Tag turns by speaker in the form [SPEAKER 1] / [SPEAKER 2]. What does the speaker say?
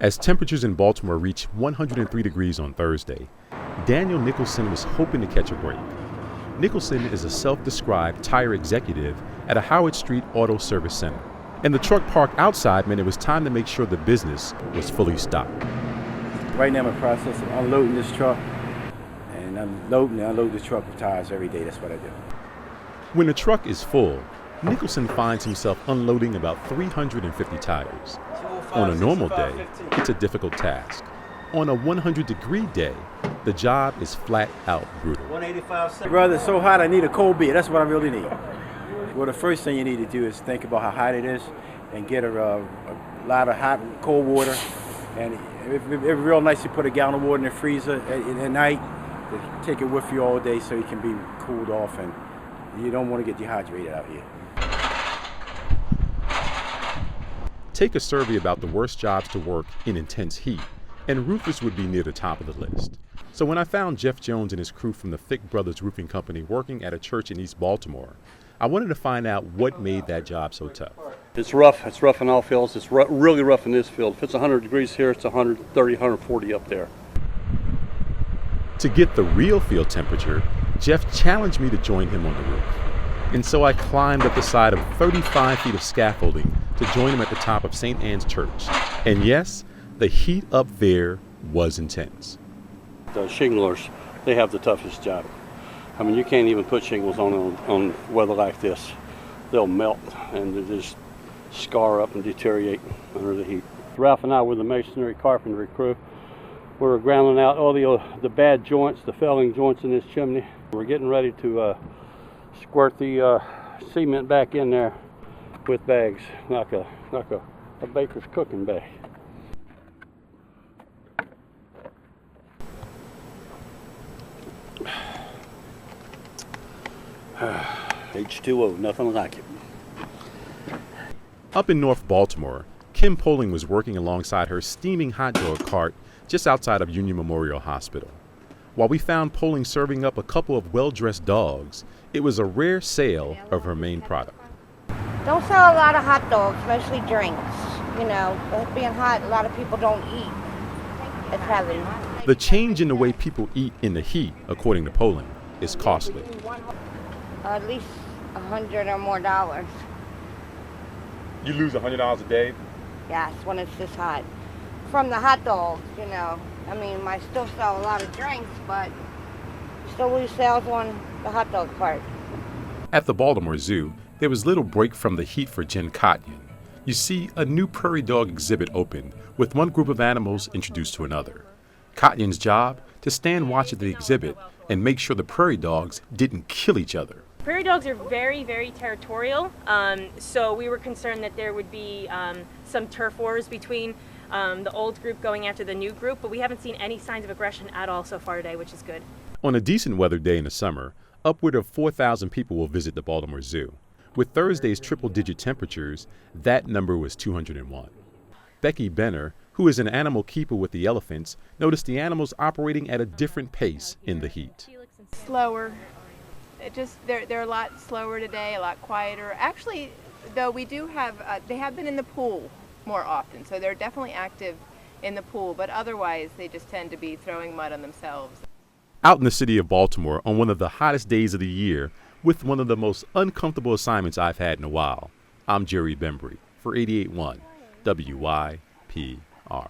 [SPEAKER 1] As temperatures in Baltimore reached 103 degrees on Thursday, Daniel Nicholson was hoping to catch a break. Nicholson is a self-described tire executive at a Howard Street Auto Service Center, and the truck parked outside meant it was time to make sure the business was fully stocked.
[SPEAKER 2] Right now I'm in the process of unloading this truck, and I'm loading and unloading this truck with tires every day. That's what I do.
[SPEAKER 1] When the truck is full, Nicholson finds himself unloading about 350 tires. On a normal day, it's a difficult task. On a 100-degree day, the job is flat out brutal.
[SPEAKER 2] Brother, it's so hot I need a cold beer. That's what I really need. Well, the first thing you need to do is think about how hot it is and get a lot of hot, cold water. And it'd be real nice to put a gallon of water in the freezer at night to take it with you all day so you can be cooled off, and you don't want to get dehydrated out here.
[SPEAKER 1] Take a survey about the worst jobs to work in intense heat, and roofers would be near the top of the list. So when I found Jeff Jones and his crew from the Fick Brothers Roofing Company working at a church in East Baltimore, I wanted to find out what made that job so tough.
[SPEAKER 3] It's rough. It's rough in all fields. It's really rough in this field. If it's 100 degrees here, it's 130, 140 up there.
[SPEAKER 1] To get the real field temperature, Jeff challenged me to join him on the roof. And so I climbed up the side of 35 feet of scaffolding to join him at the top of St. Anne's Church. And yes, the heat up there was intense.
[SPEAKER 3] The shinglers, they have the toughest job. I mean, you can't even put shingles on weather like this. They'll melt and they just scar up and deteriorate under the heat. Ralph and I were the masonry carpentry crew. We're grounding out all the bad joints, the failing joints in this chimney. We're getting ready to squirt the cement back in there with bags, like a baker's cooking bag. H2O, nothing like it.
[SPEAKER 1] Up in North Baltimore, Kim Poling was working alongside her steaming hot dog cart just outside of Union Memorial Hospital. While we found Poling serving up a couple of well-dressed dogs, it was a rare sale of her main product.
[SPEAKER 4] Don't sell a lot of hot dogs, mostly drinks. You know, being hot, a lot of people don't eat. It's heavy.
[SPEAKER 1] The change in the way people eat in the heat, according to Poling, is costly.
[SPEAKER 4] At least $100 or more.
[SPEAKER 1] You lose $100 a day?
[SPEAKER 4] Yes, when it's this hot. From the hot dogs, you know. I mean, I still sell a lot of drinks, but still lose sales on the hot dog part.
[SPEAKER 1] At the Baltimore Zoo, there was little break from the heat for Jen Cotton. You see, a new prairie dog exhibit opened, with one group of animals introduced to another. Cotton's job? To stand watch at the exhibit and make sure the prairie dogs didn't kill each other.
[SPEAKER 5] Prairie dogs are very, very territorial, so we were concerned that there would be some turf wars between the old group going after the new group, but we haven't seen any signs of aggression at all so far today, which is good.
[SPEAKER 1] On a decent weather day in the summer, upward of 4,000 people will visit the Baltimore Zoo. With Thursday's triple-digit temperatures, that number was 201. Becky Benner, who is an animal keeper with the elephants, noticed the animals operating at a different pace in the heat.
[SPEAKER 6] Slower. They're a lot slower today, a lot quieter. Actually, though, we do have, they have been in the pool more often, so they're definitely active in the pool, but otherwise they just tend to be throwing mud on themselves.
[SPEAKER 1] Out in the city of Baltimore on one of the hottest days of the year, with one of the most uncomfortable assignments I've had in a while, I'm Jerry Bembry for 88.1 WYPR.